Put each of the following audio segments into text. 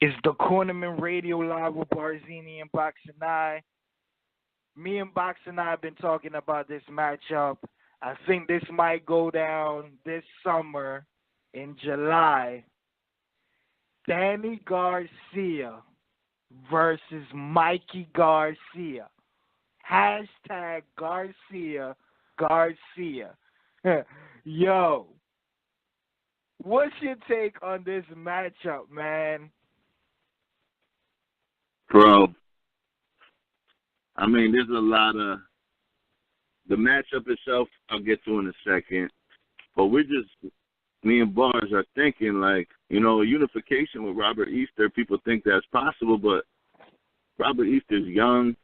It's the Cornermen Radio Live with BARZINI and BOXINGEYE. Me and BOXINGEYE have been talking about this matchup. I think this might go down this summer in July. Danny Garcia versus Mikey Garcia. Hashtag Garcia Garcia. Yo, what's your take on this matchup, man? Bro, I mean, there's a lot of the matchup itself. I'll get to in a second, but me and Bars are thinking like, unification with Robert Easter. People think that's possible, but Robert Easter's young.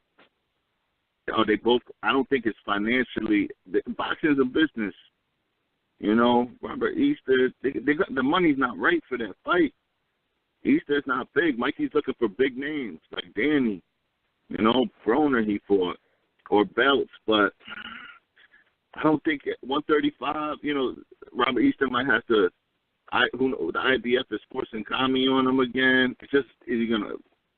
They both. I don't think it's financially. Boxing's a business. Robert Easter. They got the money's not right for that fight. Easter's not big. Mikey's looking for big names like Danny, Broner he fought, or belts. But I don't think at 135, Robert Easter might have to, who knows, the IBF is forcing Kami on him again. It's just, is he going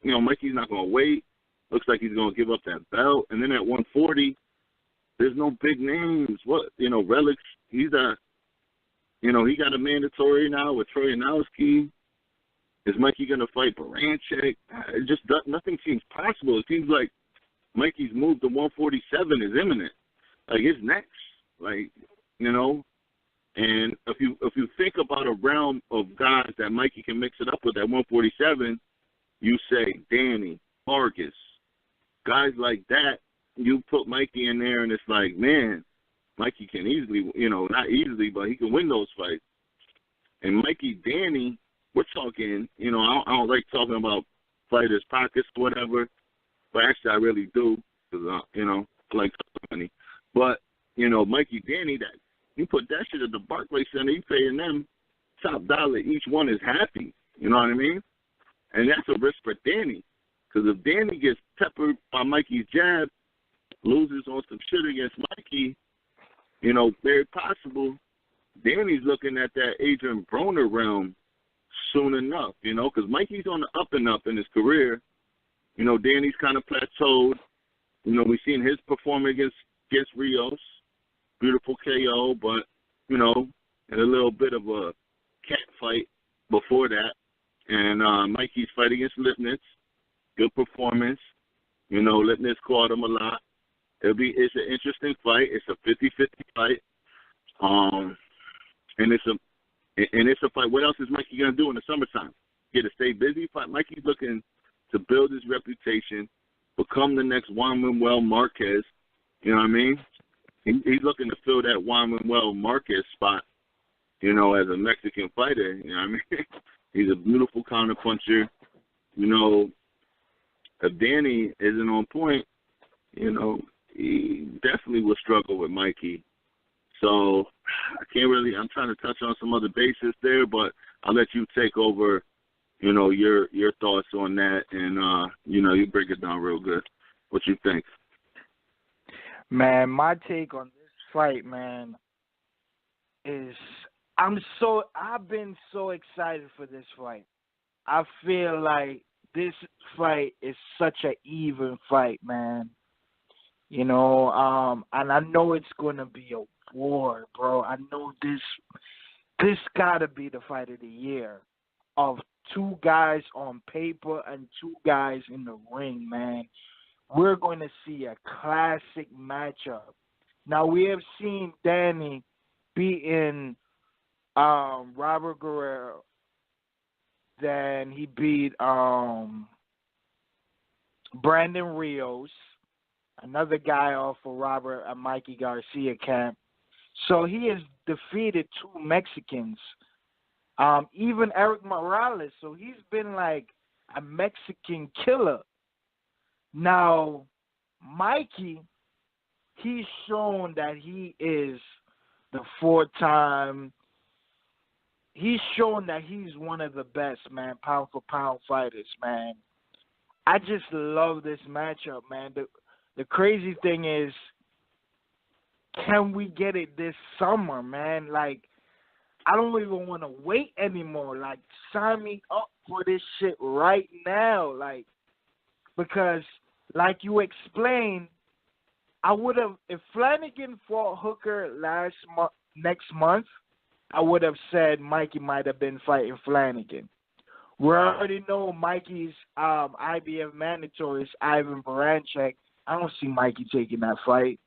to, Mikey's not going to wait. Looks like he's going to give up that belt. And then at 140, there's no big names. What, Relics, he got a mandatory now with Troyanowski. Is Mikey going to fight Baranchik? It just nothing seems possible. It seems like Mikey's move to 147 is imminent. Like, it's next. Like, And if you think about a realm of guys that Mikey can mix it up with at 147, you say Danny, Vargas, guys like that. You put Mikey in there, and it's like, man, Mikey can easily, not easily, but he can win those fights. And Mikey, Danny, we're talking, I don't like talking about fighters' pockets or whatever, but actually I really do because, I like talking money. But, Mikey, Danny, that you put that shit at the Barclays Center, you paying them top dollar. Each one is happy. You know what I mean? And that's a risk for Danny because if Danny gets peppered by Mikey's jab, loses on some shit against Mikey, very possible Danny's looking at that Adrian Broner realm soon enough, because Mikey's on the up and up in his career. Danny's kind of plateaued. We've seen his performance against Rios. Beautiful KO, but, in a little bit of a cat fight before that. And Mikey's fight against Lipnitz. Good performance. Lipnitz caught him a lot. It's an interesting fight. It's a 50-50 fight. And it's a fight. What else is Mikey going to do in the summertime? Get to stay busy? Mikey's looking to build his reputation, become the next Juan Manuel Marquez. You know what I mean? He's looking to fill that Juan Manuel Marquez spot, as a Mexican fighter. You know what I mean? He's a beautiful counterpuncher. If Danny isn't on point, he definitely will struggle with Mikey. So I'm trying to touch on some other bases there, but I'll let you take over, your thoughts on that, and, you break it down real good. What you think? Man, my take on this fight, man, is I've been so excited for this fight. I feel like this fight is such an even fight, man. And I know it's going to be a war, bro. I know this got to be the fight of the year of two guys on paper and two guys in the ring, man. We're going to see a classic matchup. Now, we have seen Danny beating Robert Guerrero. Then he beat Brandon Rios, another guy off of Robert and Mikey Garcia camp. So he has defeated two Mexicans, even Eric Morales. So he's been like a Mexican killer. Now, Mikey, he's shown that he is the four-time. He's shown that he's one of the best, man, pound-for-pound fighters, man. I just love this matchup, man. The crazy thing is, can we get it this summer, man? Like, I don't even want to wait anymore. Like, sign me up for this shit right now, like, because like you explained, I would have, if Flanagan fought Hooker next month, I would have said Mikey might have been fighting Flanagan. We already know Mikey's IBF mandatory is Ivan Baranchek. I don't see Mikey taking that fight.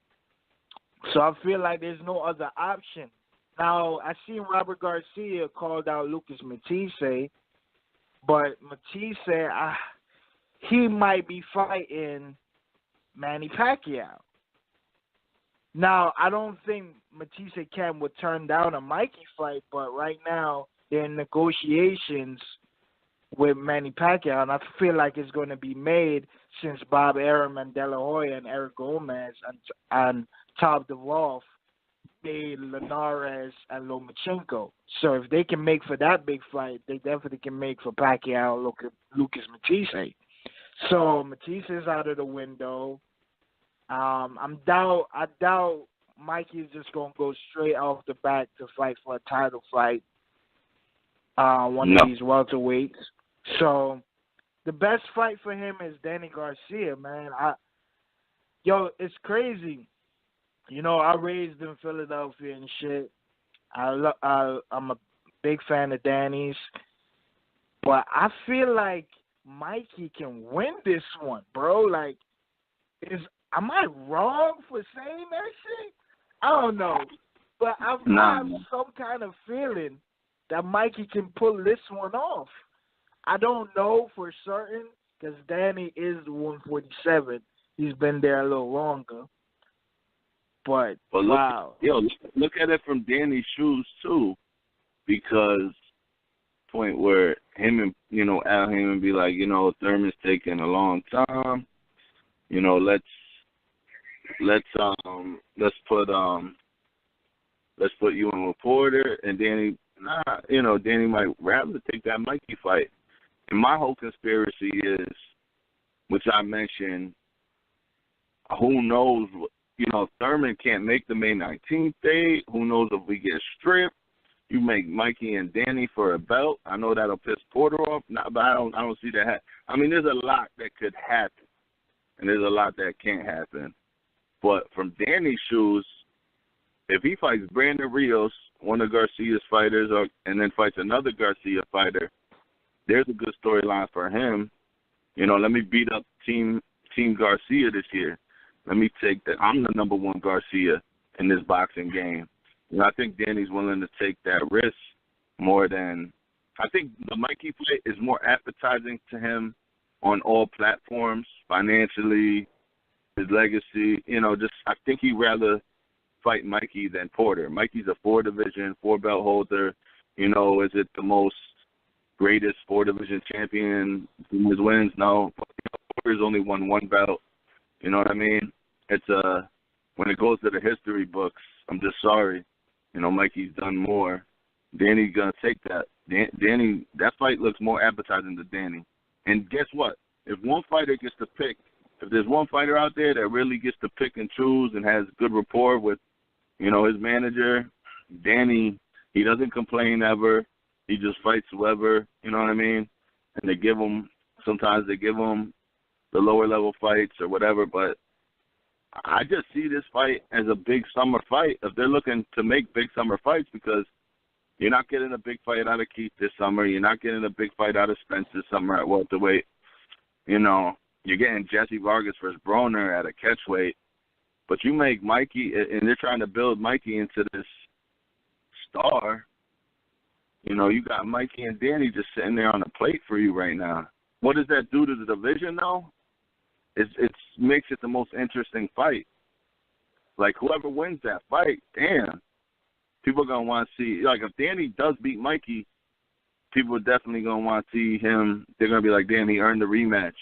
So I feel like there's no other option. Now, I seen Robert Garcia called out Lucas Matisse, but Matisse, he might be fighting Manny Pacquiao. Now, I don't think Matisse Camp would turn down a Mikey fight, but right now they're in negotiations with Manny Pacquiao, and I feel like it's going to be made since Bob Arum and De La Hoya and Eric Gomez and Top Duvall made Linares and Lomachenko. So if they can make for that big fight, they definitely can make for Pacquiao and Lucas Matisse. So Matisse is out of the window. I doubt Mikey's just gonna go straight off the bat to fight for a title fight. One of these welterweights. So the best fight for him is Danny Garcia, man. It's crazy. You know, I raised in Philadelphia and shit. I'm a big fan of Danny's, but I feel like Mikey can win this one, bro. Like, am I wrong for saying that shit? I don't know, but I have some kind of feeling that Mikey can pull this one off. I don't know for certain because Danny is the 147. He's been there a little longer. But wow. Look at it from Danny's shoes too, because point where him and Al Heyman be like, Thurman's taking a long time. Let's put you in with Porter, and Danny. Danny might rather take that Mikey fight. And my whole conspiracy is, which I mentioned, who knows? If Thurman can't make the May 19th date, who knows if we get stripped? You make Mikey and Danny for a belt. I know that'll piss Porter off, but I don't see that. I mean, there's a lot that could happen, and there's a lot that can't happen. But from Danny's shoes, if he fights Brandon Rios, one of Garcia's fighters, and then fights another Garcia fighter, there's a good storyline for him. Let me beat up Team Garcia this year. Let me take that. I'm the number one Garcia in this boxing game. I think Danny's willing to take that risk more than – I think the Mikey fight is more appetizing to him on all platforms, financially, his legacy. I think he'd rather fight Mikey than Porter. Mikey's a 4-division, 4-belt holder. Is it the most greatest 4-division champion in his wins? No. Porter's only won 1 belt. You know what I mean? It's when it goes to the history books, I'm just sorry. Mikey's done more. Danny's gonna take that. Danny, that fight looks more appetizing to Danny. And guess what? If one fighter gets to pick, if there's one fighter out there that really gets to pick and choose and has good rapport with, his manager, Danny, he doesn't complain ever. He just fights whoever. You know what I mean? And sometimes they give him the lower level fights or whatever, but I just see this fight as a big summer fight. If they're looking to make big summer fights, because you're not getting a big fight out of Keith this summer, you're not getting a big fight out of Spence this summer at welterweight. You're getting Jesse Vargas versus Broner at a catchweight, but you make Mikey, and they're trying to build Mikey into this star. You got Mikey and Danny just sitting there on the plate for you right now. What does that do to the division, though? It makes it the most interesting fight. Like, whoever wins that fight, damn, people are going to want to see. Like, if Danny does beat Mikey, people are definitely going to want to see him. They're going to be like, damn, he earned the rematch.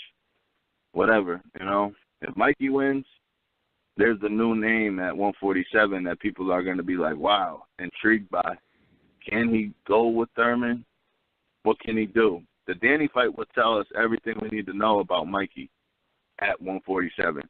Whatever, If Mikey wins, there's the new name at 147 that people are going to be like, wow, intrigued by. Can he go with Thurman? What can he do? The Danny fight will tell us everything we need to know about Mikey at 147.